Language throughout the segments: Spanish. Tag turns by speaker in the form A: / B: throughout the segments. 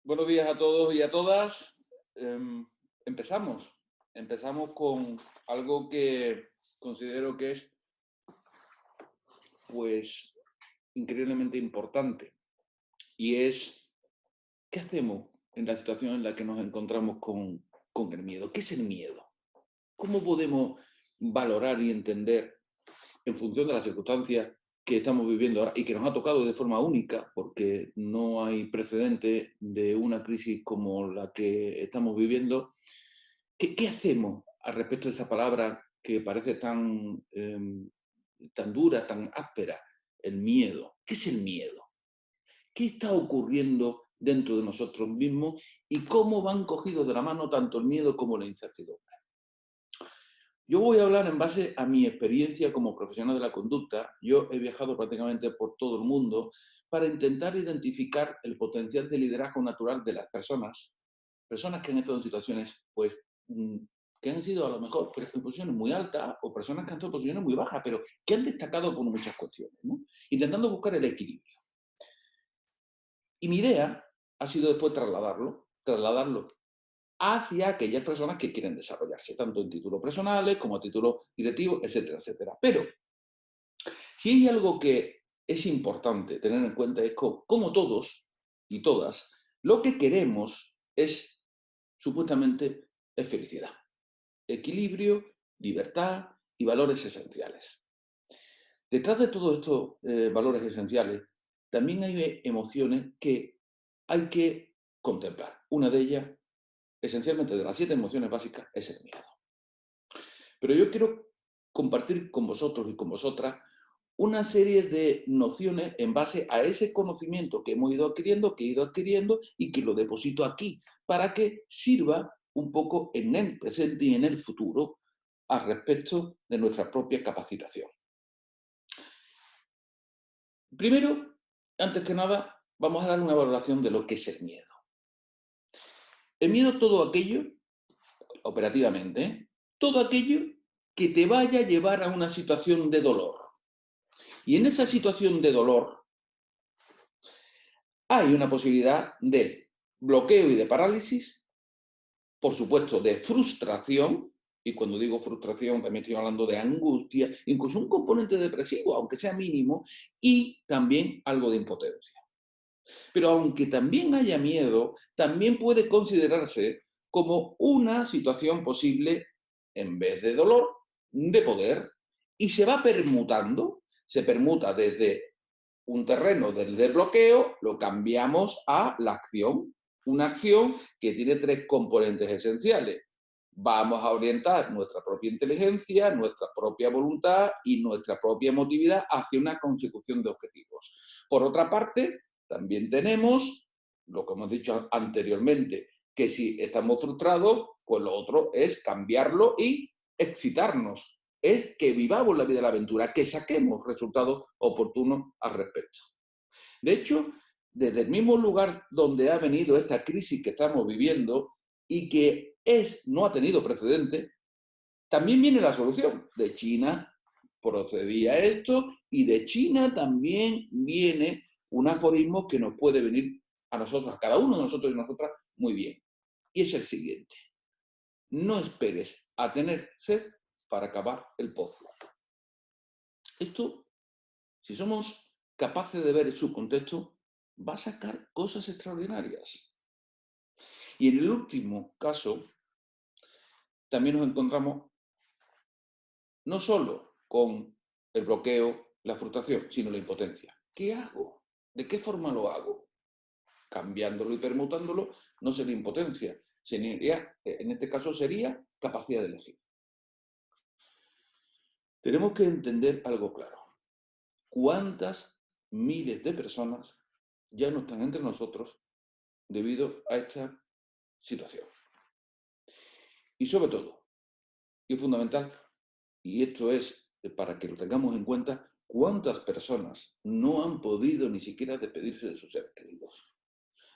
A: Buenos días a todos y a todas. Em, empezamos. Empezamos con algo que considero que es, pues, increíblemente importante. Y es, ¿qué hacemos en la situación en la que nos encontramos con el miedo? ¿Qué es el miedo? ¿Cómo podemos valorar y entender, en función de las circunstancias que estamos viviendo ahora y que nos ha tocado de forma única, porque no hay precedente de una crisis como la que estamos viviendo? ¿Qué hacemos al respecto de esa palabra que parece tan dura, tan áspera? El miedo. ¿Qué es el miedo? ¿Qué está ocurriendo dentro de nosotros mismos y cómo van cogidos de la mano tanto el miedo como la incertidumbre? Yo voy a hablar en base a mi experiencia como profesional de la conducta. Yo he viajado prácticamente por todo el mundo para intentar identificar el potencial de liderazgo natural de las personas que han estado en situaciones, pues, que han sido a lo mejor en posiciones muy altas o personas que han estado en posiciones muy bajas, pero que han destacado por muchas cuestiones, ¿no? Intentando buscar el equilibrio. Y mi idea ha sido después trasladarlo hacia aquellas personas que quieren desarrollarse, tanto en títulos personales como a títulos directivos, etcétera, etcétera. Pero si hay algo que es importante tener en cuenta es que, como todos y todas, lo que queremos es, supuestamente, es felicidad, equilibrio, libertad y valores esenciales. Detrás de todos estos valores esenciales, también hay emociones que hay que contemplar. Una de ellas, esencialmente de las 7 emociones básicas, es el miedo. Pero yo quiero compartir con vosotros y con vosotras una serie de nociones en base a ese conocimiento que hemos ido adquiriendo, que he ido adquiriendo y que lo deposito aquí, para que sirva un poco en el presente y en el futuro al respecto de nuestra propia capacitación. Primero, antes que nada, vamos a dar una valoración de lo que es el miedo. El miedo es todo aquello, operativamente, todo aquello que te vaya a llevar a una situación de dolor. Y en esa situación de dolor hay una posibilidad de bloqueo y de parálisis, por supuesto, de frustración, y cuando digo frustración también estoy hablando de angustia, incluso un componente depresivo, aunque sea mínimo, y también algo de impotencia. Pero aunque también haya miedo, también puede considerarse como una situación posible, en vez de dolor, de poder, y se va permutando, se permuta desde un terreno del desbloqueo, lo cambiamos a la acción. Una acción que tiene 3 componentes esenciales. Vamos a orientar nuestra propia inteligencia, nuestra propia voluntad y nuestra propia emotividad hacia una consecución de objetivos. Por otra parte, también tenemos lo que hemos dicho anteriormente, que si estamos frustrados, pues lo otro es cambiarlo y excitarnos, es que vivamos la vida de la aventura, que saquemos resultados oportunos al respecto. De hecho, desde el mismo lugar donde ha venido esta crisis que estamos viviendo y que no ha tenido precedente, también viene la solución. De China procedía esto y de China también viene un aforismo que nos puede venir a nosotros, a cada uno de nosotros y nosotras, muy bien. Y es el siguiente: no esperes a tener sed para acabar el pozo. Esto, si somos capaces de ver su contexto, va a sacar cosas extraordinarias. Y en el último caso, también nos encontramos no solo con el bloqueo, la frustración, sino la impotencia. ¿Qué hago? ¿De qué forma lo hago? Cambiándolo y permutándolo no sería impotencia, en este caso sería capacidad de elegir. Tenemos que entender algo claro. ¿Cuántas miles de personas ya no están entre nosotros debido a esta situación? Y sobre todo, y fundamental, y esto es para que lo tengamos en cuenta, ¿cuántas personas no han podido ni siquiera despedirse de sus seres queridos?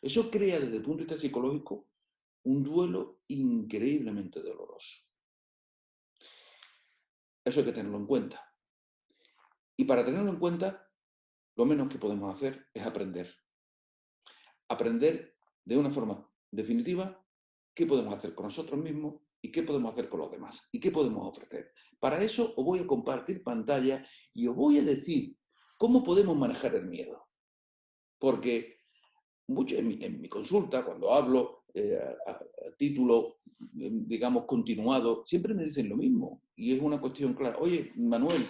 A: Eso crea, desde el punto de vista psicológico, un duelo increíblemente doloroso. Eso hay que tenerlo en cuenta. Y para tenerlo en cuenta, lo menos que podemos hacer es aprender. Aprender de una forma definitiva qué podemos hacer con nosotros mismos y qué podemos hacer con los demás y qué podemos ofrecer. Para eso os voy a compartir pantalla y os voy a decir cómo podemos manejar el miedo. Porque mucho en mi consulta, cuando hablo a título, digamos, continuado, siempre me dicen lo mismo. Y es una cuestión clara. Oye, Manuel,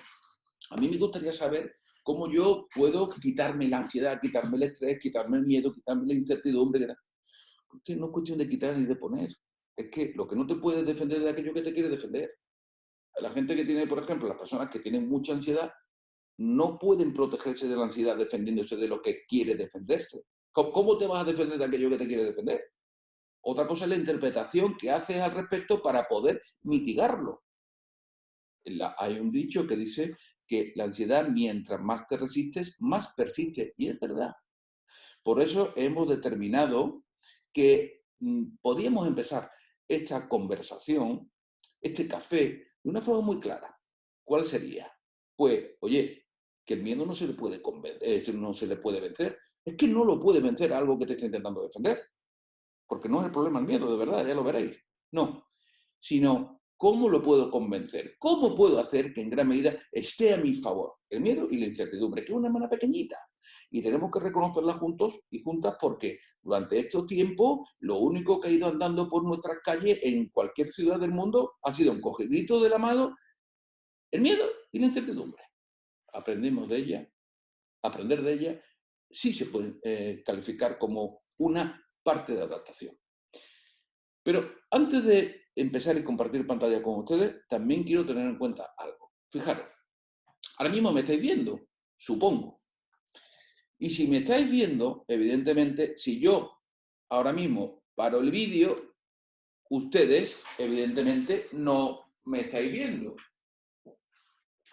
A: a mí me gustaría saber cómo yo puedo quitarme la ansiedad, quitarme el estrés, quitarme el miedo, quitarme la incertidumbre. Porque no es cuestión de quitar ni de poner. Es que lo que no te puedes defender de aquello que te quiere defender. La gente que tiene, por ejemplo, las personas que tienen mucha ansiedad, no pueden protegerse de la ansiedad defendiéndose de lo que quiere defenderse. ¿Cómo te vas a defender de aquello que te quiere defender? Otra cosa es la interpretación que haces al respecto para poder mitigarlo. Hay un dicho que dice que la ansiedad, mientras más te resistes, más persiste. Y es verdad. Por eso hemos determinado que podíamos empezar esta conversación, este café, de una forma muy clara. ¿Cuál sería? Pues, oye, que el miedo no se le puede no se le puede vencer. Es que no lo puede vencer algo que te está intentando defender. Porque no es el problema el miedo, de verdad, ya lo veréis. No, sino cómo lo puedo convencer, cómo puedo hacer que en gran medida esté a mi favor el miedo y la incertidumbre, que es una mano pequeñita. Y tenemos que reconocerla juntos y juntas porque durante estos tiempos lo único que ha ido andando por nuestras calles en cualquier ciudad del mundo ha sido un cogidito de la mano, el miedo y la incertidumbre. Aprendemos de ella, aprender de ella sí se puede calificar como una parte de adaptación. Pero antes de empezar y compartir pantalla con ustedes, también quiero tener en cuenta algo. Fijaros, ahora mismo me estáis viendo, supongo. Y si me estáis viendo, evidentemente, si yo ahora mismo paro el vídeo, ustedes, evidentemente, no me estáis viendo.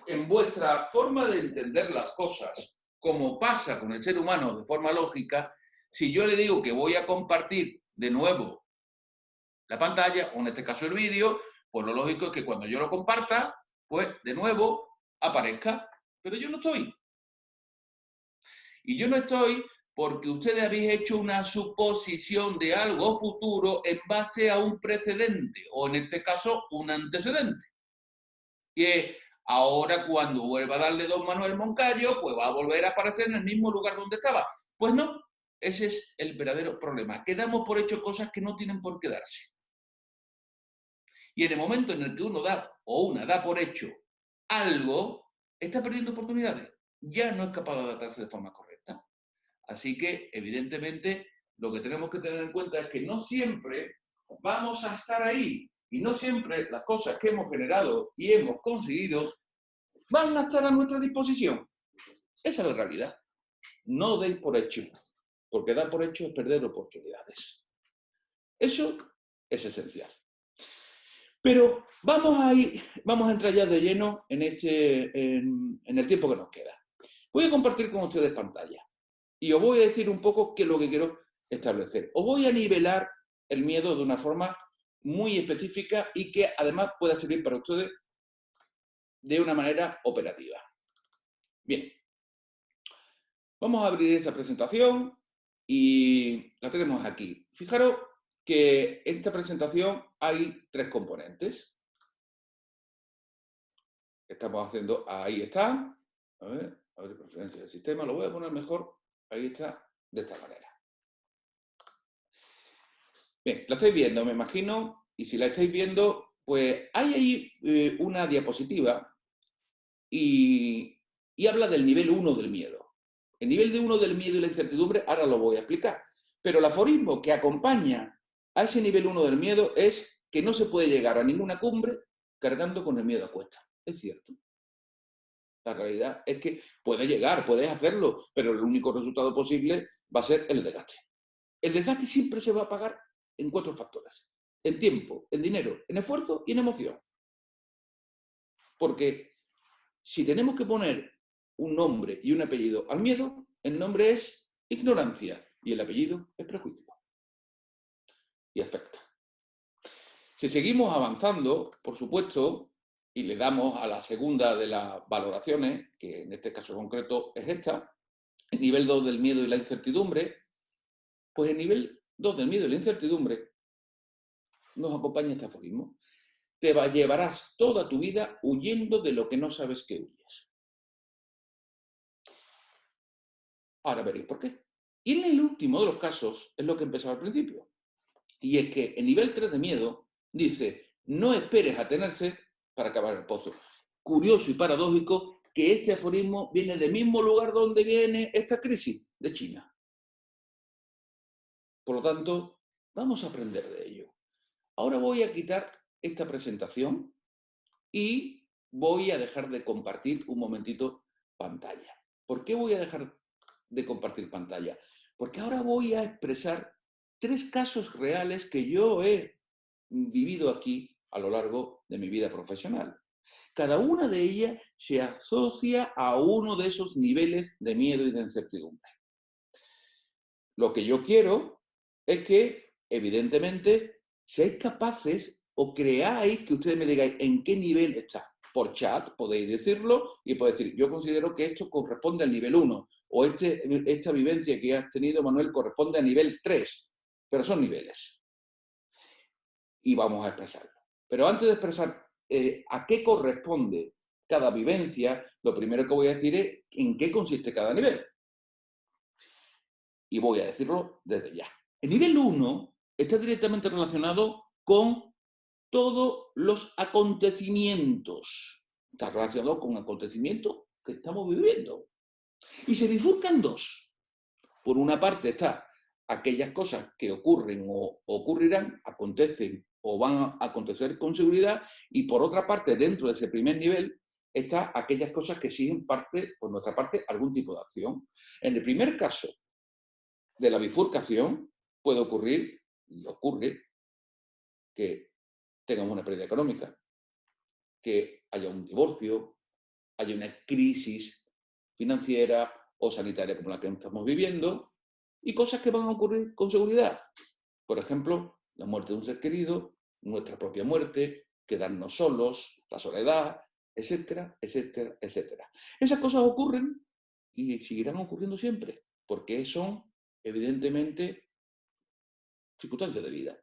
A: En vuestra forma de entender las cosas, como pasa con el ser humano de forma lógica, si yo le digo que voy a compartir de nuevo la pantalla, o en este caso el vídeo, pues lo lógico es que cuando yo lo comparta, pues de nuevo aparezca. Pero yo no estoy. Y yo no estoy porque ustedes habéis hecho una suposición de algo futuro en base a un precedente, o en este caso, un antecedente. Que ahora cuando vuelva a darle don Manuel Moncayo, pues va a volver a aparecer en el mismo lugar donde estaba. Pues no, ese es el verdadero problema. Que damos por hecho cosas que no tienen por qué darse. Y en el momento en el que uno da o una da por hecho algo, está perdiendo oportunidades. Ya no es capaz de adaptarse de forma correcta. Así que, evidentemente, lo que tenemos que tener en cuenta es que no siempre vamos a estar ahí. Y no siempre las cosas que hemos generado y hemos conseguido van a estar a nuestra disposición. Esa es la realidad. No deis por hecho, porque dar por hecho es perder oportunidades. Eso es esencial. Pero vamos a entrar ya de lleno en el tiempo que nos queda. Voy a compartir con ustedes pantalla y os voy a decir un poco qué es lo que quiero establecer. Os voy a nivelar el miedo de una forma muy específica y que además pueda servir para ustedes de una manera operativa. Bien, vamos a abrir esta presentación y la tenemos aquí. Fijaros que en esta presentación hay 3 componentes. Estamos haciendo, ahí está. A ver, preferencia del sistema. Lo voy a poner mejor. Ahí está, de esta manera. Bien, la estáis viendo, me imagino. Y si la estáis viendo, pues hay ahí una diapositiva y habla del nivel 1 del miedo. El nivel de 1 del miedo y la incertidumbre, ahora lo voy a explicar. Pero el aforismo que acompaña a ese nivel 1 del miedo es que no se puede llegar a ninguna cumbre cargando con el miedo a cuesta. Es cierto. La realidad es que puedes llegar, puedes hacerlo, pero el único resultado posible va a ser el desgaste. El desgaste siempre se va a pagar en 4 factores. En tiempo, en dinero, en esfuerzo y en emoción. Porque si tenemos que poner un nombre y un apellido al miedo, el nombre es ignorancia y el apellido es prejuicio. Y afecta. Si seguimos avanzando, por supuesto, y le damos a la segunda de las valoraciones, que en este caso concreto es esta, el nivel 2 del miedo y la incertidumbre, pues el nivel 2 del miedo y la incertidumbre, nos acompaña este aforismo. Llevarás toda tu vida huyendo de lo que no sabes que huyes. Ahora veréis por qué. Y en el último de los casos es lo que empezaba al principio. Y es que en nivel 3 de miedo dice, no esperes a tenerse para acabar el pozo. Curioso y paradójico que este aforismo viene del mismo lugar donde viene esta crisis, de China. Por lo tanto, vamos a aprender de ello. Ahora voy a quitar esta presentación y voy a dejar de compartir un momentito pantalla. ¿Por qué voy a dejar de compartir pantalla? Porque ahora voy a expresar 3 casos reales que yo he vivido aquí a lo largo de mi vida profesional. Cada una de ellas se asocia a uno de esos niveles de miedo y de incertidumbre. Lo que yo quiero es que, evidentemente, seáis capaces o creáis que ustedes me digáis en qué nivel está. Por chat podéis decirlo y podéis decir, yo considero que esto corresponde al nivel 1 o esta vivencia que has tenido, Manuel, corresponde a nivel 3, pero son niveles. Y vamos a expresarlo. Pero antes de expresar a qué corresponde cada vivencia, lo primero que voy a decir es en qué consiste cada nivel. Y voy a decirlo desde ya. El nivel 1 está directamente relacionado con todos los acontecimientos. Está relacionado con acontecimientos que estamos viviendo. Y se bifurcan 2. Por una parte está aquellas cosas que ocurren o ocurrirán, acontecen o van a acontecer con seguridad, y por otra parte, dentro de ese primer nivel, está aquellas cosas que exigen parte, por nuestra parte, algún tipo de acción. En el primer caso de la bifurcación, puede ocurrir, y ocurre, que tengamos una pérdida económica, que haya un divorcio, haya una crisis financiera o sanitaria como la que estamos viviendo, y cosas que van a ocurrir con seguridad. Por ejemplo, la muerte de un ser querido, nuestra propia muerte, quedarnos solos, la soledad, etcétera, etcétera, etcétera. Esas cosas ocurren y seguirán ocurriendo siempre, porque son, evidentemente, circunstancias de vida.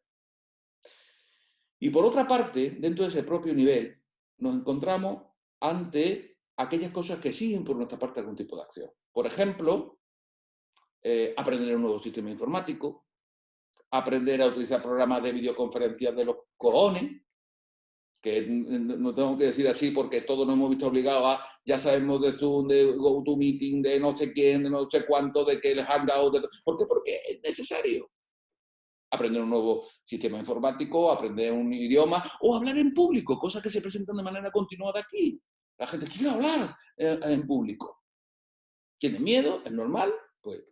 A: Y por otra parte, dentro de ese propio nivel, nos encontramos ante aquellas cosas que exigen por nuestra parte algún tipo de acción. Por ejemplo, aprender un nuevo sistema informático, aprender a utilizar programas de videoconferencias de los cojones, que no tengo que decir así porque todos nos hemos visto obligados a, ya sabemos de Zoom, de GoToMeeting, de no sé quién, de no sé cuánto, de que el Hangout, ¿por qué? Porque es necesario. Aprender un nuevo sistema informático, aprender un idioma o hablar en público, cosas que se presentan de manera continuada aquí. La gente quiere hablar en público. Tiene miedo, es normal, pues,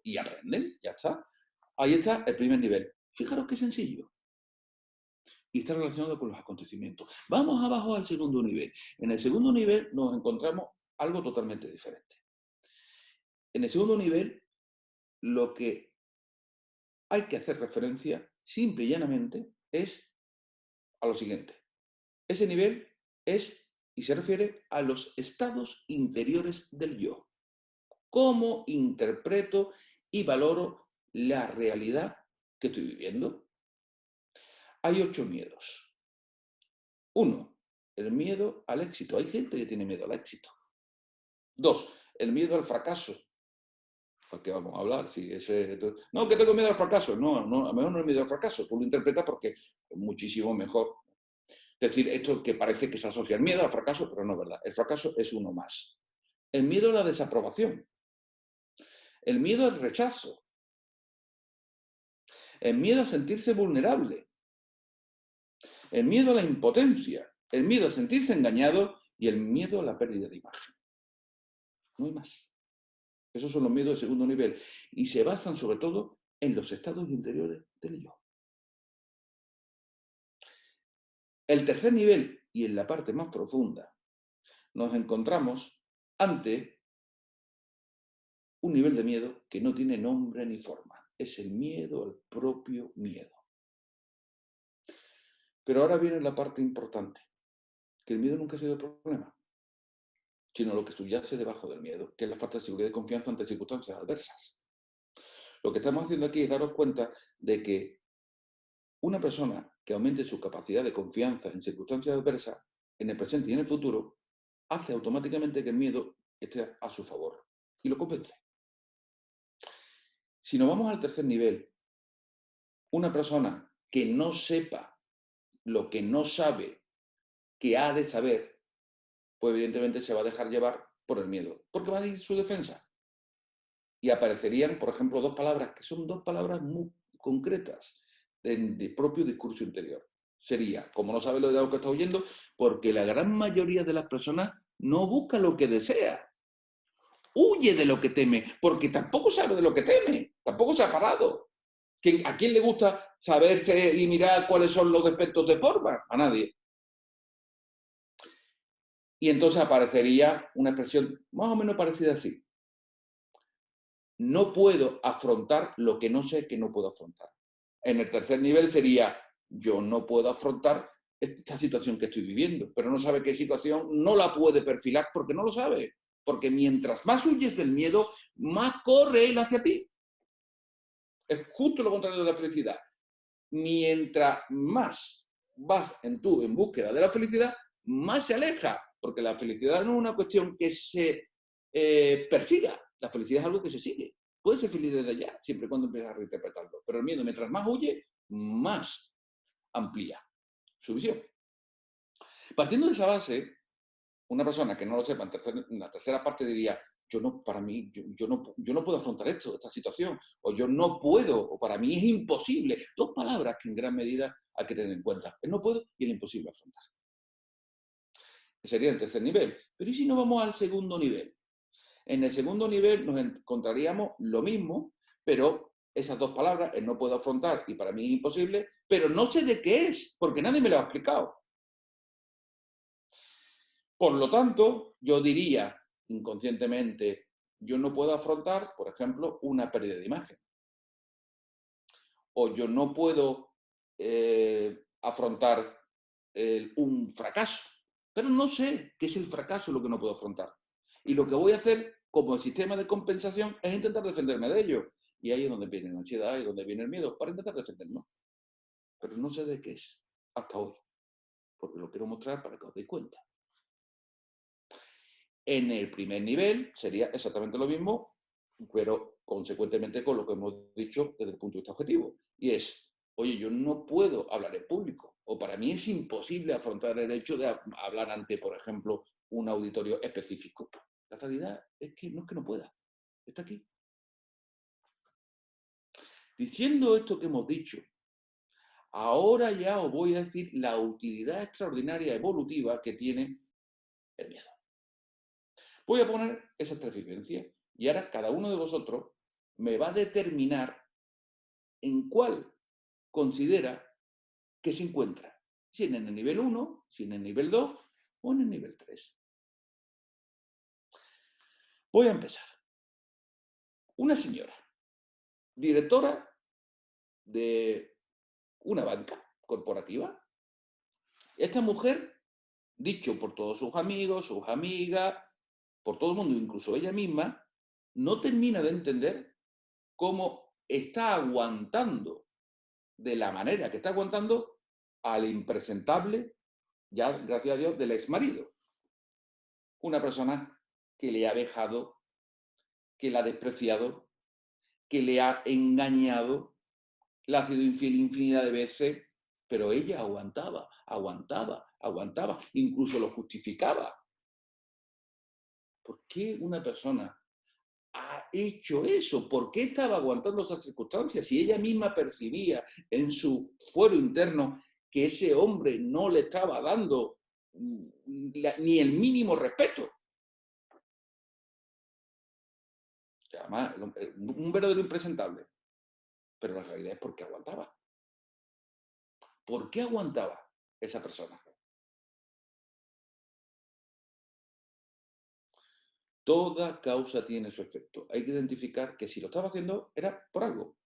A: y aprenden, ya está. Ahí está el primer nivel. Fijaros qué sencillo. Y está relacionado con los acontecimientos. Vamos abajo al segundo nivel. En el segundo nivel nos encontramos algo totalmente diferente. En el segundo nivel, lo que hay que hacer referencia, simple y llanamente, es a lo siguiente. Ese nivel es y se refiere a los estados interiores del yo. ¿Cómo interpreto y valoro la realidad que estoy viviendo? Hay 8 miedos. 1, el miedo al éxito. Hay gente que tiene miedo al éxito. 2, el miedo al fracaso. ¿Por qué vamos a hablar? Si no, que tengo miedo al fracaso. No, a lo mejor no es miedo al fracaso. Tú lo interpretas porque es muchísimo mejor. Es decir, esto que parece que se asocia al miedo al fracaso, pero no es verdad. El fracaso es uno más. El miedo a la desaprobación. El miedo al rechazo. El miedo a sentirse vulnerable. El miedo a la impotencia. El miedo a sentirse engañado y el miedo a la pérdida de imagen. No hay más. Esos son los miedos de segundo nivel. Y se basan sobre todo en los estados interiores del yo. El tercer nivel, y en la parte más profunda, nos encontramos ante un nivel de miedo que no tiene nombre ni forma. Es el miedo al propio miedo. Pero ahora viene la parte importante, que el miedo nunca ha sido el problema, sino lo que subyace debajo del miedo, que es la falta de seguridad y confianza ante circunstancias adversas. Lo que estamos haciendo aquí es daros cuenta de que una persona que aumente su capacidad de confianza en circunstancias adversas, en el presente y en el futuro, hace automáticamente que el miedo esté a su favor y lo convence. Si nos vamos al tercer nivel, una persona que no sepa lo que no sabe que ha de saber, pues evidentemente se va a dejar llevar por el miedo, porque va a ir su defensa. Y aparecerían, por ejemplo, dos palabras, que son dos palabras muy concretas del propio discurso interior. Sería, como no sabe lo de lo que está oyendo, porque la gran mayoría de las personas no busca lo que desea. Huye de lo que teme, porque tampoco sabe de lo que teme, tampoco se ha parado. ¿A quién le gusta saberse y mirar cuáles son los defectos de forma? A nadie. Y entonces aparecería una expresión más o menos parecida así. No puedo afrontar lo que no sé que no puedo afrontar. En el tercer nivel sería, yo no puedo afrontar esta situación que estoy viviendo, pero no sabe qué situación, no la puede perfilar porque no lo sabe. Porque mientras más huyes del miedo, más corre él hacia ti. Es justo lo contrario de la felicidad. Mientras más vas en búsqueda de la felicidad, más se aleja. Porque la felicidad no es una cuestión que se persiga. La felicidad es algo que se sigue. Puedes ser feliz desde ya, siempre y cuando empiezas a reinterpretarlo. Pero el miedo, mientras más huye, más amplía su visión. Partiendo de esa base, una persona que no lo sepa en la tercera parte diría, para mí, yo no puedo afrontar esta situación, o yo no puedo, o para mí es imposible. Dos palabras que en gran medida hay que tener en cuenta. El no puedo y el imposible afrontar. Sería el tercer nivel. Pero ¿y si no vamos al segundo nivel? En el segundo nivel nos encontraríamos lo mismo, pero esas dos palabras, el no puedo afrontar y para mí es imposible, pero no sé de qué es, porque nadie me lo ha explicado. Por lo tanto, yo diría inconscientemente, yo no puedo afrontar, por ejemplo, una pérdida de imagen. O yo no puedo afrontar un fracaso. Pero no sé qué es el fracaso lo que no puedo afrontar. Y lo que voy a hacer como sistema de compensación es intentar defenderme de ello. Y ahí es donde viene la ansiedad y donde viene el miedo, para intentar defendernos. Pero no sé de qué es, hasta hoy. Porque lo quiero mostrar para que os deis cuenta. En el primer nivel sería exactamente lo mismo, pero consecuentemente con lo que hemos dicho desde el punto de vista objetivo. Y es, oye, yo no puedo hablar en público, o para mí es imposible afrontar el hecho de hablar ante, por ejemplo, un auditorio específico. La realidad es que no pueda, está aquí. Diciendo esto que hemos dicho, ahora ya os voy a decir la utilidad extraordinaria evolutiva que tiene el miedo. Voy a poner esas tres vivencias y ahora cada uno de vosotros me va a determinar en cuál considera que se encuentra. Si en el nivel 1, si en el nivel 2 o en el nivel 3. Voy a empezar. Una señora, directora de una banca corporativa. Esta mujer, dicho por todos sus amigos, sus amigas, por todo el mundo, incluso ella misma, no termina de entender cómo está aguantando de la manera que está aguantando al impresentable, ya gracias a Dios, del exmarido. Una persona que le ha dejado, que la ha despreciado, que le ha engañado, le ha sido infiel infinidad de veces, pero ella aguantaba, aguantaba, aguantaba, incluso lo justificaba. ¿Por qué una persona ha hecho eso? ¿Por qué estaba aguantando esas circunstancias? Si ella misma percibía en su fuero interno que ese hombre no le estaba dando ni el mínimo respeto. Además, un verdadero impresentable. Pero la realidad es porque aguantaba. ¿Por qué aguantaba esa persona? Toda causa tiene su efecto. Hay que identificar que si lo estaba haciendo era por algo.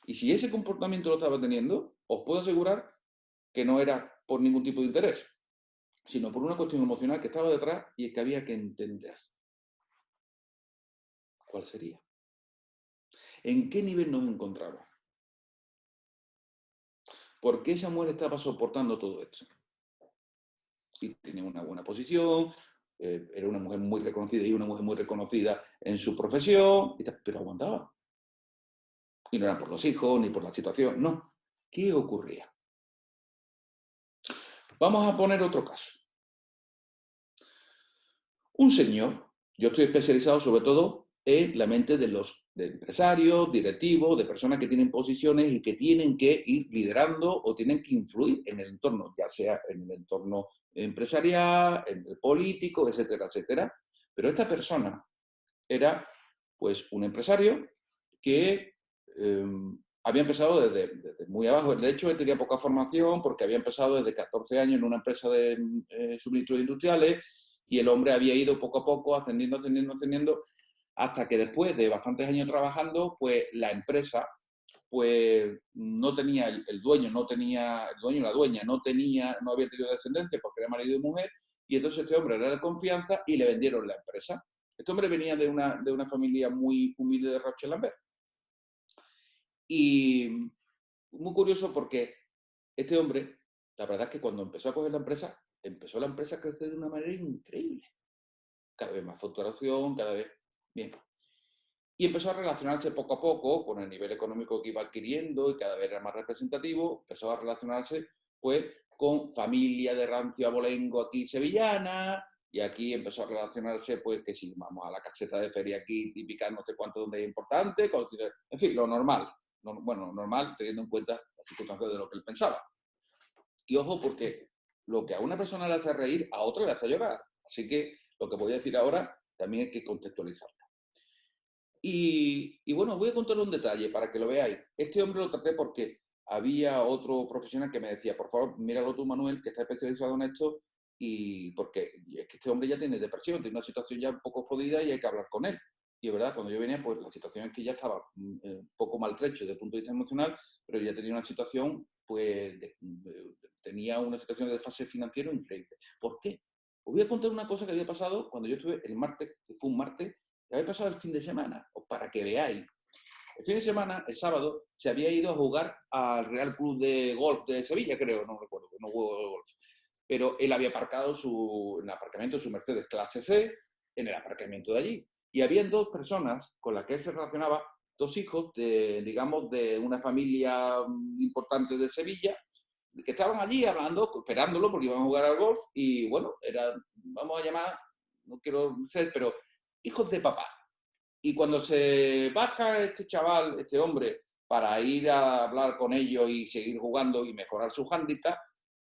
A: Y si ese comportamiento lo estaba teniendo, os puedo asegurar que no era por ningún tipo de interés, sino por una cuestión emocional que estaba detrás y es que había que entender cuál sería. ¿En qué nivel nos encontramos? ¿Por qué esa mujer estaba soportando todo esto? Y tenía una buena posición, era una mujer muy reconocida y una mujer muy reconocida en su profesión, pero aguantaba. Y no era por los hijos ni por la situación, no. ¿Qué ocurría? Vamos a poner otro caso. Un señor, yo estoy especializado sobre todo en la mente de empresarios, directivos, de personas que tienen posiciones y que tienen que ir liderando o tienen que influir en el entorno, ya sea en el entorno empresarial, en el político, etcétera, etcétera. Pero esta persona era pues un empresario que había empezado desde muy abajo. De hecho, él tenía poca formación porque había empezado desde 14 años en una empresa de suministros industriales y el hombre había ido poco a poco ascendiendo, ascendiendo, ascendiendo, hasta que después de bastantes años trabajando, pues la empresa pues no tenía, el dueño no tenía, el dueño y la dueña no había tenido descendencia porque era marido y mujer, y entonces este hombre era de confianza y le vendieron la empresa. Este hombre venía de una familia muy humilde de Roche-Lambert. Y muy curioso porque este hombre, la verdad es que cuando empezó a coger la empresa, empezó la empresa a crecer de una manera increíble. Cada vez más facturación, cada vez... Bien. Y empezó a relacionarse poco a poco con el nivel económico que iba adquiriendo y cada vez era más representativo. Empezó a relacionarse pues con familia de rancio abolengo aquí sevillana, y aquí empezó a relacionarse pues que si vamos a la caseta de feria aquí típica no sé cuánto donde es importante, en fin, lo normal. Bueno, normal teniendo en cuenta las circunstancias de lo que él pensaba. Y ojo, porque lo que a una persona le hace reír, a otra le hace llorar. Así que lo que voy a decir ahora también hay que contextualizarlo. Y bueno, voy a contar un detalle para que lo veáis. Este hombre lo traté porque había otro profesional que me decía, por favor, míralo tú, Manuel, que está especializado en esto, y porque es que este hombre ya tiene depresión, tiene una situación ya un poco jodida y hay que hablar con él. Y es verdad, cuando yo venía, pues la situación es que ya estaba un poco maltrecho desde el punto de vista emocional, pero ya tenía una situación, pues, tenía una situación de desfase financiero increíble. ¿Por qué? Os voy a contar una cosa que había pasado cuando yo estuve el martes, que fue un martes, que había pasado el fin de semana, o para que veáis. El fin de semana, el sábado, se había ido a jugar al Real Club de Golf de Sevilla, creo, no recuerdo, no juego de golf. Pero él había aparcado en el aparcamiento de su Mercedes clase C, en el aparcamiento de allí. Y habían dos personas con las que él se relacionaba, dos hijos de, digamos, de una familia importante de Sevilla, que estaban allí hablando, esperándolo porque iban a jugar al golf y bueno, vamos a llamar, no quiero ser, pero hijos de papá. Y cuando se baja este chaval, este hombre, para ir a hablar con ellos y seguir jugando y mejorar su hándicap,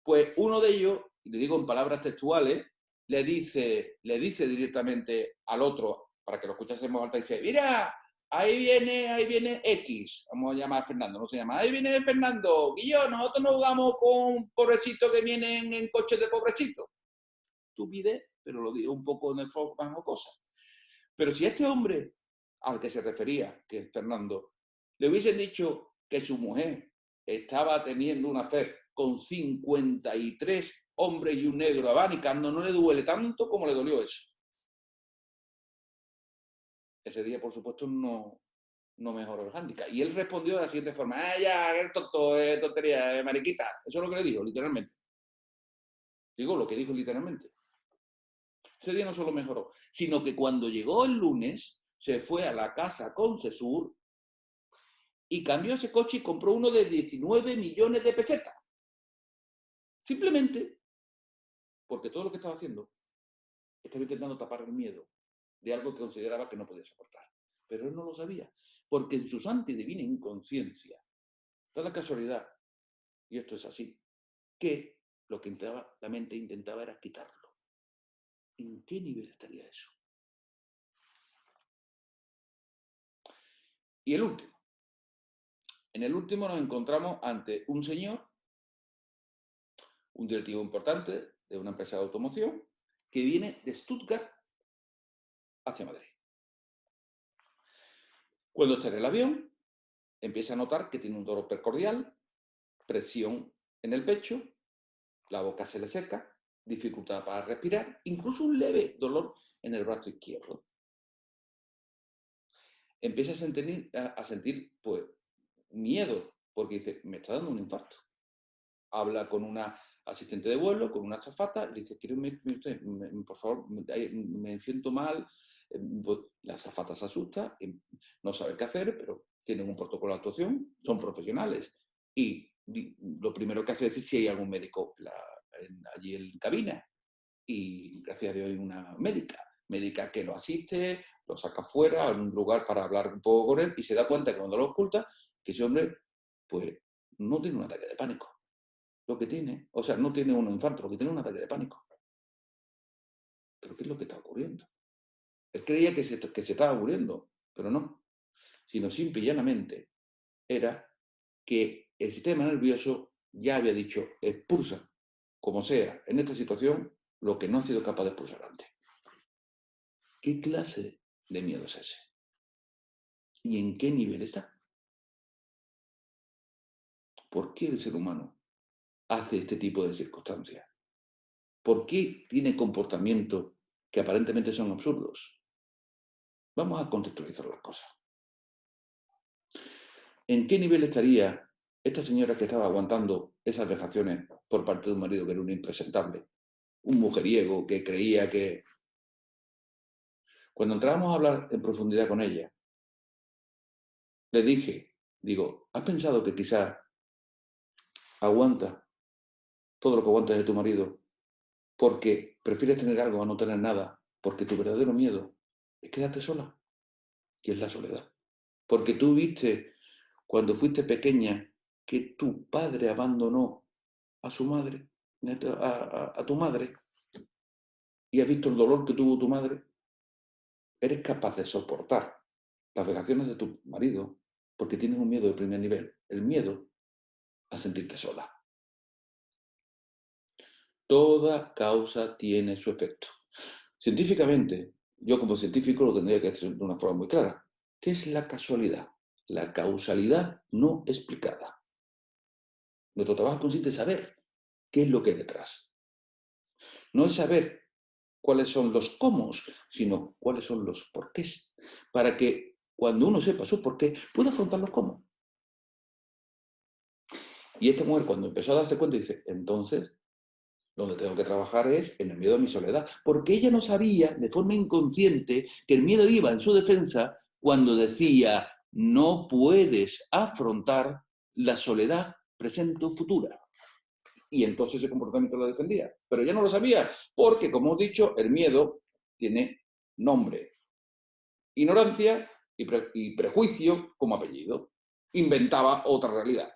A: pues uno de ellos, y le digo en palabras textuales, le dice directamente al otro, para que lo escuchásemos alta, dice, mira, ahí viene X, vamos a llamar a Fernando, no se llama, ahí viene Fernando, Guillo, nosotros no jugamos con pobrecitos que vienen en coches de pobrecitos. Estupidez, pero lo digo un poco en el forma cosa. Pero si a este hombre al que se refería, que es Fernando, le hubiesen dicho que su mujer estaba teniendo una fe con 53 hombres y un negro abanicando, no le duele tanto como le dolió eso. Ese día, por supuesto, no mejoró el hándicap. Y él respondió de la siguiente forma, ya, es tonto, es tontería, es mariquita. Eso es lo que le dijo, literalmente. Digo lo que dijo literalmente. Ese día no solo mejoró, sino que cuando llegó el lunes, se fue a la casa con Cesur y cambió ese coche y compró uno de 19 millones de pesetas. Simplemente porque todo lo que estaba haciendo estaba intentando tapar el miedo de algo que consideraba que no podía soportar. Pero él no lo sabía, porque en su santa y divina inconsciencia da la casualidad, y esto es así, que lo que la mente intentaba era quitarlo. ¿En qué nivel estaría eso? Y el último. En el último nos encontramos ante un señor, un directivo importante de una empresa de automoción, que viene de Stuttgart hacia Madrid. Cuando está en el avión, empieza a notar que tiene un dolor precordial, presión en el pecho, la boca se le seca, dificultad para respirar, incluso un leve dolor en el brazo izquierdo. empieza a sentir pues, miedo, porque dice, me está dando un infarto. Habla con una asistente de vuelo, con una azafata, le dice, quiero por favor, me siento mal. Pues, la azafata se asusta, no sabe qué hacer, pero tienen un protocolo de actuación, son profesionales. Y lo primero que hace es decir si hay algún médico allí en cabina. Y gracias a Dios hay una médica que lo asiste, lo saca fuera a un lugar para hablar un poco con él y se da cuenta que cuando lo oculta, que ese hombre pues no tiene un ataque de pánico. Lo que tiene, o sea, no tiene un infarto, lo que tiene es un ataque de pánico. ¿Pero qué es lo que está ocurriendo? Él creía que se estaba muriendo, pero no. Sino simple y llanamente era que el sistema nervioso ya había dicho, expulsa, como sea, en esta situación, lo que no ha sido capaz de expulsar antes. ¿Qué clase de miedo es ese? ¿Y en qué nivel está? ¿Por qué el ser humano hace este tipo de circunstancias? ¿Por qué tiene comportamientos que aparentemente son absurdos? Vamos a contextualizar las cosas. ¿En qué nivel estaría esta señora que estaba aguantando esas vejaciones por parte de un marido que era un impresentable? Un mujeriego que creía que... Cuando entrábamos a hablar en profundidad con ella, le dije, digo, ¿has pensado que quizás aguanta todo lo que aguantas de tu marido porque prefieres tener algo a no tener nada, porque tu verdadero miedo es quedarte sola, que es la soledad? Porque tú viste cuando fuiste pequeña que tu padre abandonó a su madre, a tu madre, y has visto el dolor que tuvo tu madre. Eres capaz de soportar las vejaciones de tu marido porque tienes un miedo de primer nivel, el miedo a sentirte sola. Toda causa tiene su efecto. Científicamente, yo como científico lo tendría que decir de una forma muy clara. ¿Qué es la casualidad? La causalidad no explicada. Nuestro trabajo consiste en saber qué es lo que hay detrás. No es saber cuáles son los cómo, sino cuáles son los porqués. Para que cuando uno sepa su porqué, pueda afrontar los cómo. Y esta mujer cuando empezó a darse cuenta dice, entonces, donde tengo que trabajar es en el miedo a mi soledad. Porque ella no sabía de forma inconsciente que el miedo iba en su defensa cuando decía, no puedes afrontar la soledad presente o futura. Y entonces ese comportamiento lo defendía. Pero ella no lo sabía, porque, como hemos dicho, el miedo tiene nombre, ignorancia y prejuicio como apellido. Inventaba otra realidad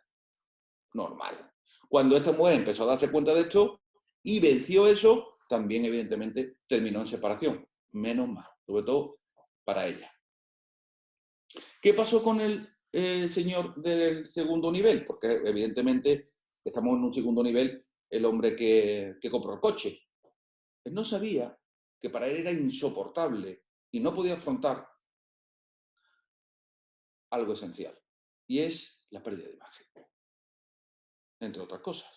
A: normal. Cuando esta mujer empezó a darse cuenta de esto y venció eso, también evidentemente terminó en separación. Menos mal, sobre todo para ella. ¿Qué pasó con el señor del segundo nivel? Porque evidentemente estamos en un segundo nivel, el hombre que compró el coche. Él no sabía que para él era insoportable y no podía afrontar algo esencial. Y es la pérdida de imagen, entre otras cosas.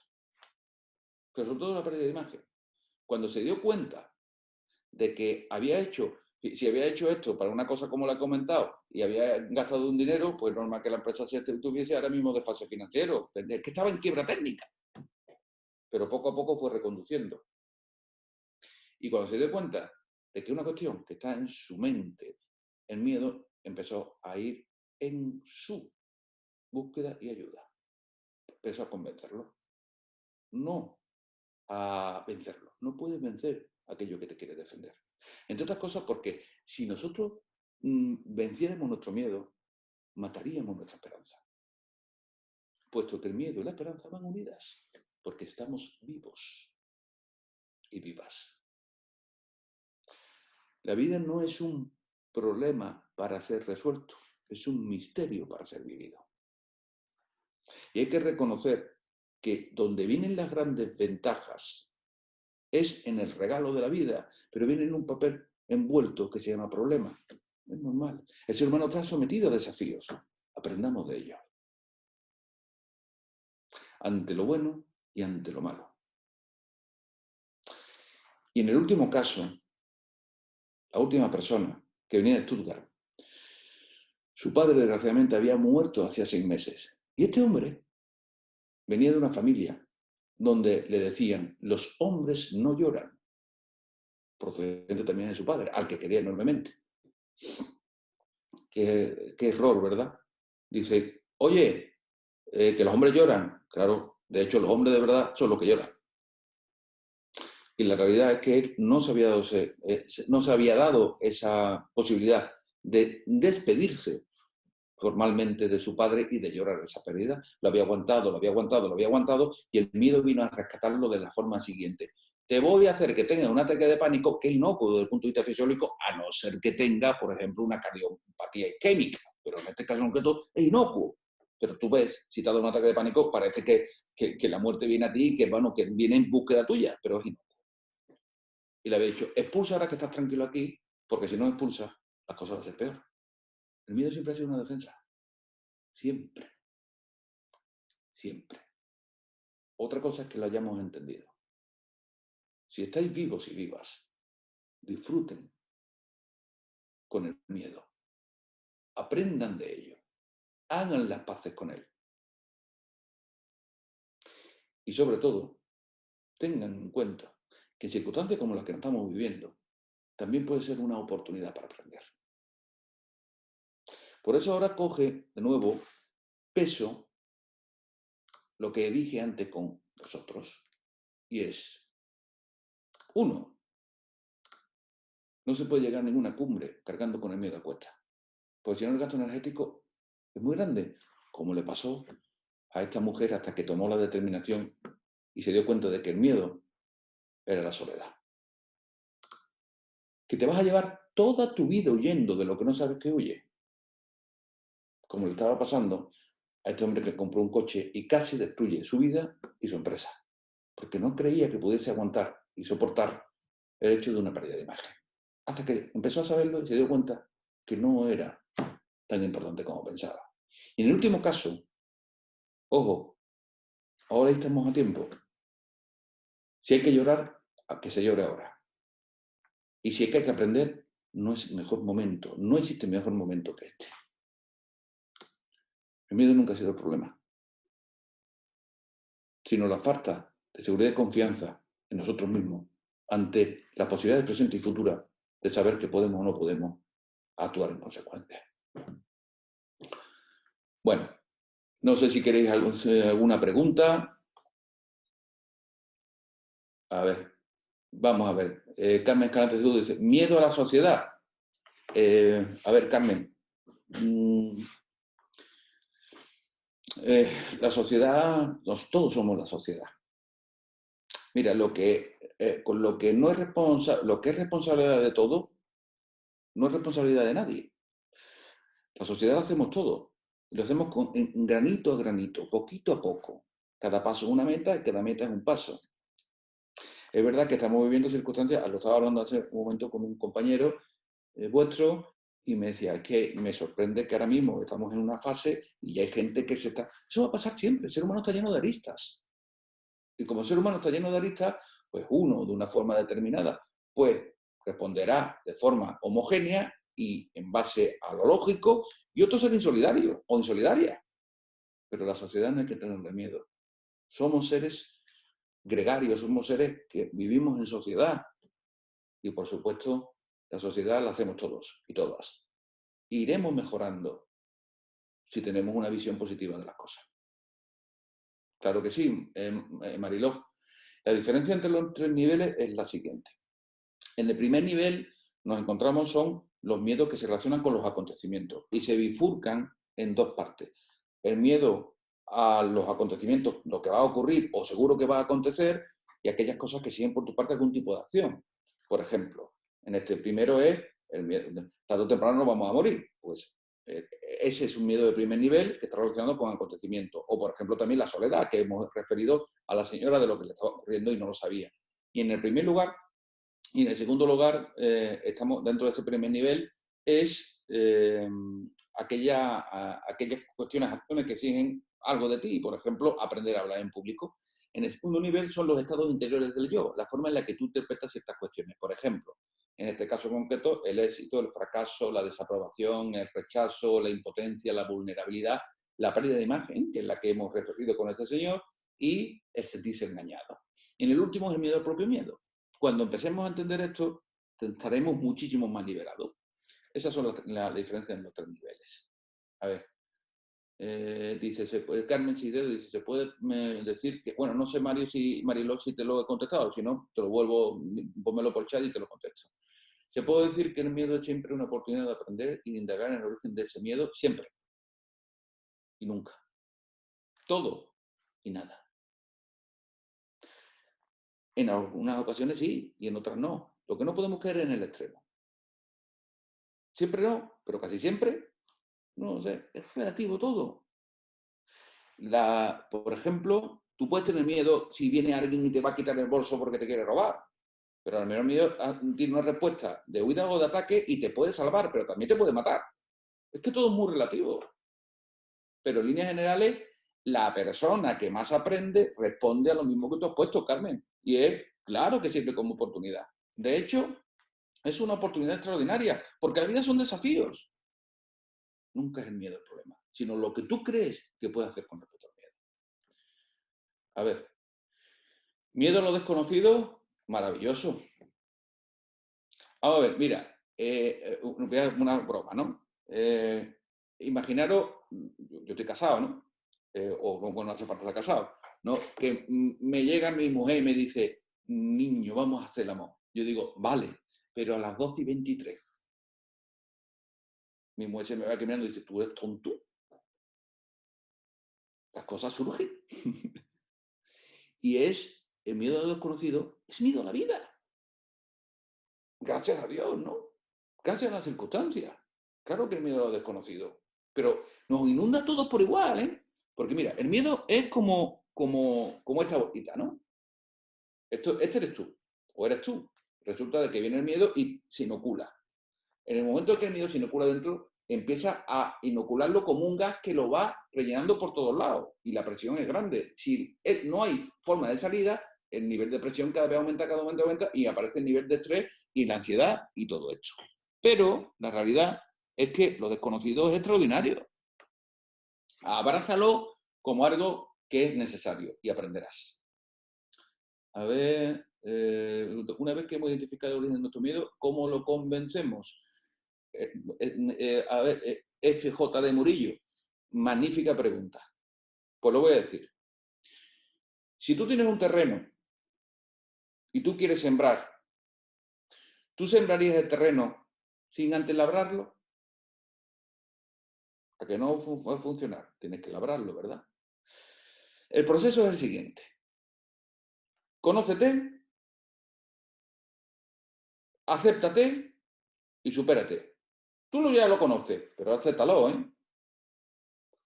A: Pero sobre todo la pérdida de imagen. Cuando se dio cuenta de que había hecho, si había hecho esto para una cosa como la he comentado y había gastado un dinero, pues normal que la empresa se tuviese ahora mismo desfase financiero, que estaba en quiebra técnica. Pero poco a poco fue reconduciendo. Y cuando se dio cuenta de que una cuestión que está en su mente, el miedo empezó a ir en su búsqueda y ayuda. Empezó a convencerlo, no a vencerlo. No puedes vencer aquello que te quiere defender. Entre otras cosas porque si nosotros venciéramos nuestro miedo, mataríamos nuestra esperanza. Puesto que el miedo y la esperanza van unidas, porque estamos vivos y vivas. La vida no es un problema para ser resuelto, es un misterio para ser vivido. Y hay que reconocer que donde vienen las grandes ventajas es en el regalo de la vida, pero viene en un papel envuelto que se llama problema. Es normal. El ser humano está sometido a desafíos. Aprendamos de ello. Ante lo bueno y ante lo malo. Y en el último caso, la última persona que venía de Stuttgart, Su padre, desgraciadamente, había muerto hacía 6 meses. Y este hombre venía de una familia donde le decían, los hombres no lloran, procedente también de su padre, al que quería enormemente. Qué error, ¿verdad? Dice, oye, que los hombres lloran. Claro, de hecho, los hombres de verdad son los que lloran. Y la realidad es que él no se había dado esa posibilidad de despedirse formalmente de su padre y de llorar esa pérdida. Lo había aguantado, lo había aguantado, lo había aguantado, y el miedo vino a rescatarlo de la forma siguiente. Te voy a hacer que tenga un ataque de pánico que es inocuo desde el punto de vista fisiológico, a no ser que tenga, por ejemplo, una cardiopatía isquémica, pero en este caso en concreto es inocuo. Pero tú ves, si te ha dado un ataque de pánico, parece que la muerte viene a ti, que, bueno, que viene en búsqueda tuya, pero es inocuo. Y le había dicho, expulsa ahora que estás tranquilo aquí, porque si no expulsas, las cosas van a ser peor. El miedo siempre ha sido una defensa. Siempre. Siempre. Otra cosa es que lo hayamos entendido. Si estáis vivos y vivas, disfruten con el miedo. Aprendan de ello. Hagan las paces con él. Y sobre todo, tengan en cuenta que en circunstancias como las que estamos viviendo, también puede ser una oportunidad para aprender. Por eso ahora coge de nuevo peso lo que dije antes con vosotros, y es, 1, no se puede llegar a ninguna cumbre cargando con el miedo a cuesta, porque si no el gasto energético es muy grande, como le pasó a esta mujer hasta que tomó la determinación y se dio cuenta de que el miedo era la soledad. Que te vas a llevar toda tu vida huyendo de lo que no sabes que huye, como le estaba pasando a este hombre que compró un coche y casi destruye su vida y su empresa, porque no creía que pudiese aguantar y soportar el hecho de una pérdida de imagen. Hasta que empezó a saberlo y se dio cuenta que no era tan importante como pensaba. Y en el último caso, ojo, ahora estamos a tiempo. Si hay que llorar, a que se llore ahora. Y si es que hay que aprender, no es el mejor momento. No existe mejor momento que este. El miedo nunca ha sido el problema, sino la falta de seguridad y confianza en nosotros mismos ante las posibilidades presentes y futuras de saber que podemos o no podemos actuar en consecuencia. Bueno, no sé si queréis alguna pregunta. A ver, vamos a ver. Carmen Escalante dice, miedo a la sociedad. A ver, Carmen. La sociedad, todos somos la sociedad. Mira, con lo que no es lo que es responsabilidad de todo, no es responsabilidad de nadie. La sociedad la hacemos todo. Lo hacemos en granito a granito, poquito a poco. Cada paso es una meta y cada meta es un paso. Es verdad que estamos viviendo circunstancias, lo estaba hablando hace un momento con un compañero vuestro, y me decía, es que me sorprende que ahora mismo estamos en una fase y hay gente que se está... Eso va a pasar siempre, el ser humano está lleno de aristas. Y como el ser humano está lleno de aristas, pues uno, de una forma determinada, pues responderá de forma homogénea y en base a lo lógico, y otro será insolidario o insolidaria. Pero la sociedad no hay que tenerle miedo. Somos seres gregarios, somos seres que vivimos en sociedad. Y por supuesto, la sociedad la hacemos todos y todas. Iremos mejorando si tenemos una visión positiva de las cosas. Claro que sí, Mariló. La diferencia entre los 3 niveles es la siguiente. En el primer nivel nos encontramos son los miedos que se relacionan con los acontecimientos y se bifurcan en 2 partes. El miedo a los acontecimientos, lo que va a ocurrir o seguro que va a acontecer, y aquellas cosas que siguen por tu parte algún tipo de acción. Por ejemplo, en este primero es el miedo, tarde o temprano nos vamos a morir. Pues ese es un miedo de primer nivel que está relacionado con acontecimientos. O, por ejemplo, también la soledad, que hemos referido a la señora de lo que le estaba ocurriendo y no lo sabía. Y en el primer lugar, y en el segundo lugar, estamos dentro de ese primer nivel, es aquellas cuestiones, acciones que exigen algo de ti. Por ejemplo, aprender a hablar en público. En el segundo nivel son los estados interiores del yo, la forma en la que tú interpretas ciertas cuestiones. Por ejemplo, En este caso concreto, el éxito, el fracaso, la desaprobación, el rechazo, la impotencia, la vulnerabilidad, la pérdida de imagen, que es la que hemos referido con este señor, y el sentirse engañado. En el último es el miedo al propio miedo. Cuando empecemos a entender esto, estaremos muchísimo más liberados. Esas son las diferencias en los 3 niveles. A ver. Dice, Carmen Sidero dice, ¿se puede decir que, bueno, no sé Mario Mariló si te lo he contestado, si no, te lo vuelvo, pónmelo por chat y te lo contesto. ¿Se puede decir que el miedo es siempre una oportunidad de aprender y de indagar en el origen de ese miedo? Siempre. Y nunca. Todo y nada. En algunas ocasiones sí y en otras no. Lo que no podemos caer en el extremo. Siempre no, pero casi siempre, no sé, es relativo todo. Por ejemplo, tú puedes tener miedo si viene alguien y te va a quitar el bolso porque te quiere robar. Pero al menos miedo tiene una respuesta de huida o de ataque y te puede salvar, pero también te puede matar. Es que todo es muy relativo. Pero en líneas generales, la persona que más aprende responde a lo mismo que tú has puesto, Carmen. Y es claro que sirve como oportunidad. De hecho, es una oportunidad extraordinaria, porque la vida son desafíos. Nunca es el miedo el problema, sino lo que tú crees que puedes hacer con respecto al miedo. A ver, miedo a lo desconocido, maravilloso. Vamos a ver, mira, una broma, ¿no? Imaginaros, yo estoy casado, ¿no? O bueno, no hace falta estar casado, ¿no? Que me llega mi mujer y me dice, niño, vamos a hacer el amor. Yo digo, vale, pero a las 12:23. Mi mujer se me va mirando y dice, ¿tú eres tonto? Las cosas surgen. Y el miedo a lo desconocido, es miedo a la vida. Gracias a Dios, ¿no? Gracias a las circunstancias. Claro que el miedo a lo desconocido. Pero nos inunda a todos por igual, ¿eh? Porque mira, el miedo es como esta bolita, ¿no? Este eres tú, o eres tú. Resulta de que viene el miedo y se inocula. En el momento que el miedo se inocula dentro, empieza a inocularlo como un gas que lo va rellenando por todos lados. Y la presión es grande. Si no hay forma de salida, el nivel de presión cada vez aumenta, y aparece el nivel de estrés y la ansiedad y todo esto. Pero la realidad es que lo desconocido es extraordinario. Abrázalo como algo que es necesario y aprenderás. A ver, una vez que hemos identificado el origen de nuestro miedo, ¿cómo lo convencemos? A ver, FJ de Murillo, magnífica pregunta. Pues lo voy a decir. Si tú tienes un terreno y tú quieres sembrar, ¿tú sembrarías el terreno sin antes labrarlo? ¿A que no va a funcionar? Tienes que labrarlo, ¿verdad? El proceso es el siguiente. Conócete, acéptate y supérate. Tú ya lo conoces, pero acéptalo, ¿eh?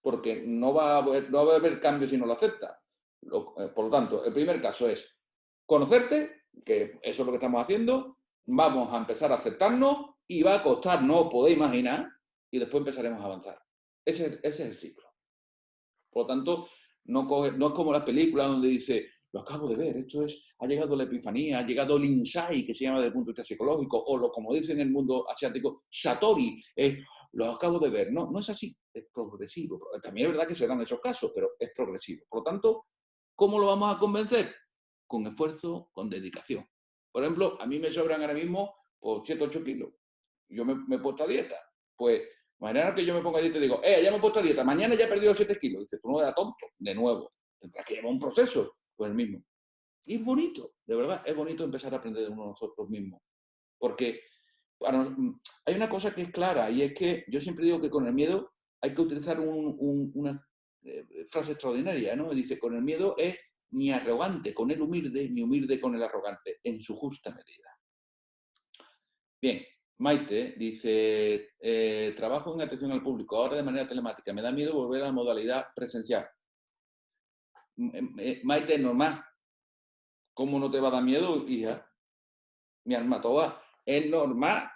A: Porque no va a haber cambio si no lo aceptas. Por lo tanto, el primer caso es conocerte, que eso es lo que estamos haciendo, vamos a empezar a aceptarnos y va a costar, no os podéis imaginar, y después empezaremos a avanzar. Ese es el ciclo. Por lo tanto, no es como las películas donde dice, lo acabo de ver, ha llegado la epifanía, ha llegado el insight, que se llama desde el punto de vista psicológico, o como dicen en el mundo asiático, Satori, lo acabo de ver. No, no es así, es progresivo. También es verdad que se dan esos casos, pero es progresivo. Por lo tanto, ¿cómo lo vamos a convencer? Con esfuerzo, con dedicación. Por ejemplo, a mí me sobran ahora mismo 7 o 8 kilos. Yo me he puesto a dieta. Pues mañana que yo me ponga a dieta y digo, ya me he puesto a dieta, mañana ya he perdido 7 kilos. Dice, tú no eras tonto, de nuevo. Tendrás que llevar un proceso, pues el mismo. Y es bonito, de verdad, es bonito empezar a aprender de uno de nosotros mismos. Porque hay una cosa que es clara, y es que yo siempre digo que con el miedo hay que utilizar una frase extraordinaria, ¿no? Dice, con el miedo es ni arrogante con el humilde, ni humilde con el arrogante, en su justa medida. Bien, Maite dice, trabajo en atención al público, ahora de manera telemática, me da miedo volver a la modalidad presencial. Maite, es normal. ¿Cómo no te va a dar miedo, hija? Mi alma toda. Es normal.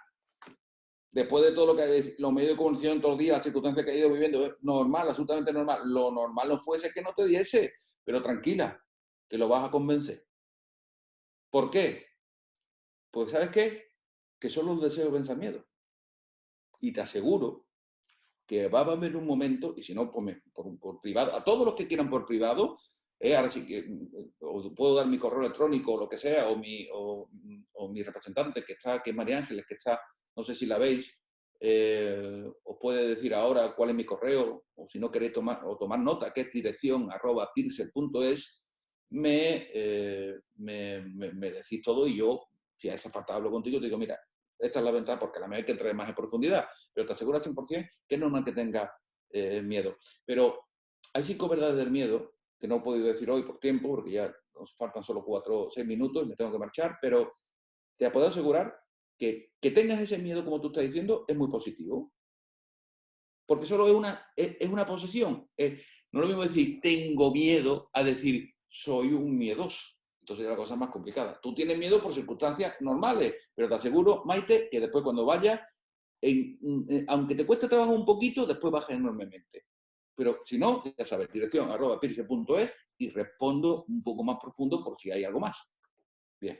A: Después de todo lo que los medios de comunicación todos los días, las circunstancias que he ido viviendo, es normal, absolutamente normal. Lo normal no fuese que no te diese, pero tranquila, que lo vas a convencer. ¿Por qué? Pues ¿sabes qué? que solo el deseo vence al miedo. Y te aseguro que va a haber un momento, y si no, por privado, a todos los que quieran por privado, ahora sí que os puedo dar mi correo electrónico o lo que sea, o mi representante que está, que es María Ángeles, que está, no sé si la veis, os puede decir ahora cuál es mi correo, o si no queréis tomar nota, que es dirección@pirsel.es, me decís todo y yo, si hace falta hablo contigo, te digo, mira, esta es la ventaja, porque a la mejor hay que entrar más en profundidad, pero te aseguro al 100% que es normal que tenga miedo. Pero hay 5 verdades del miedo, que no he podido decir hoy por tiempo, porque ya nos faltan solo 4 o 6 minutos y me tengo que marchar, pero te puedo asegurar que tengas ese miedo, como tú estás diciendo, es muy positivo. Porque solo es una posesión. No es lo mismo decir tengo miedo a decir soy un miedoso. Entonces es la cosa más complicada. Tú tienes miedo por circunstancias normales, pero te aseguro, Maite, que después cuando vayas, aunque te cueste trabajo un poquito, después baja enormemente. Pero si no, ya sabes, dirección@pirse.es y respondo un poco más profundo por si hay algo más. Bien.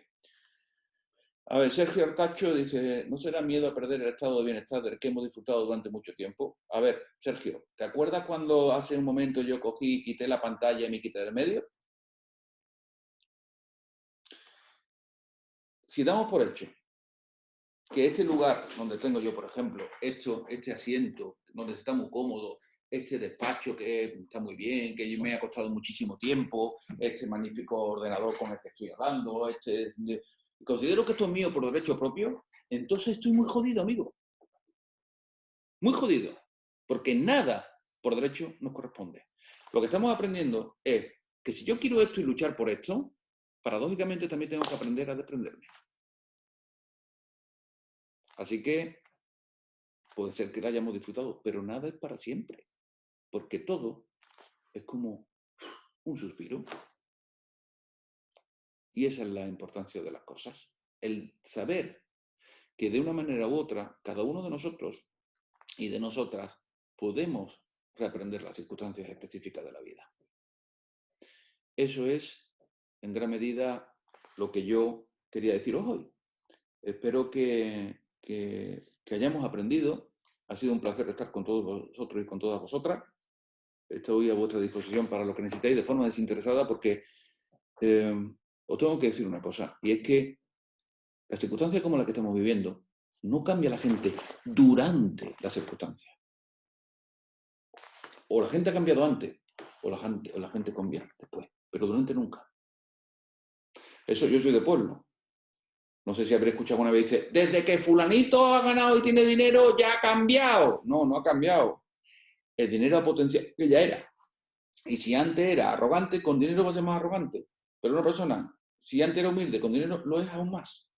A: A ver, Sergio Artacho dice, ¿no será miedo a perder el estado de bienestar del que hemos disfrutado durante mucho tiempo? A ver, Sergio, ¿te acuerdas cuando hace un momento yo cogí, quité la pantalla y me quité del medio? Si damos por hecho que este lugar donde tengo yo, por ejemplo, este asiento, donde está muy cómodo, este despacho que está muy bien, que me ha costado muchísimo tiempo, este magnífico ordenador con el que estoy hablando, considero que esto es mío por derecho propio, entonces estoy muy jodido, amigo. Muy jodido. Porque nada por derecho nos corresponde. Lo que estamos aprendiendo es que si yo quiero esto y luchar por esto, paradójicamente también tengo que aprender a desprenderme. Así que puede ser que la hayamos disfrutado, pero nada es para siempre. Porque todo es como un suspiro. Y esa es la importancia de las cosas. El saber que de una manera u otra, cada uno de nosotros y de nosotras podemos reaprender las circunstancias específicas de la vida. Eso es, en gran medida, lo que yo quería deciros hoy. Espero que hayamos aprendido. Ha sido un placer estar con todos vosotros y con todas vosotras. Estoy a vuestra disposición para lo que necesitéis de forma desinteresada porque os tengo que decir una cosa, y es que las circunstancias como la que estamos viviendo no cambia la gente durante las circunstancias. O la gente ha cambiado antes, o la gente cambia después, pero durante nunca. Eso, yo soy de pueblo. No sé si habréis escuchado alguna vez, dice, desde que fulanito ha ganado y tiene dinero, ya ha cambiado. No, no ha cambiado. El dinero ha potenciado, que ya era. Y si antes era arrogante, con dinero va a ser más arrogante. Pero una persona, si antes era humilde, con dinero lo es aún más.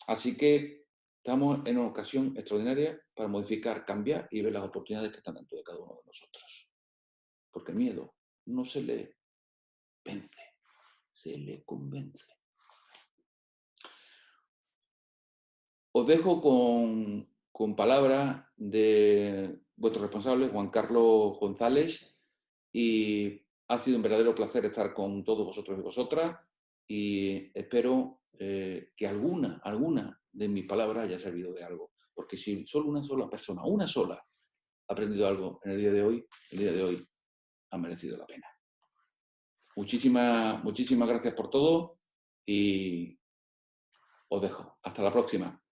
A: Así que estamos en una ocasión extraordinaria para modificar, cambiar y ver las oportunidades que están dentro de cada uno de nosotros. Porque el miedo no se le vence, se le convence. Os dejo con palabras de vuestro responsable, Juan Carlos González, y ha sido un verdadero placer estar con todos vosotros y vosotras, y espero que alguna de mis palabras haya servido de algo, porque si solo una sola persona, una sola, ha aprendido algo en el día de hoy ha merecido la pena. Muchísimas gracias por todo y os dejo. Hasta la próxima.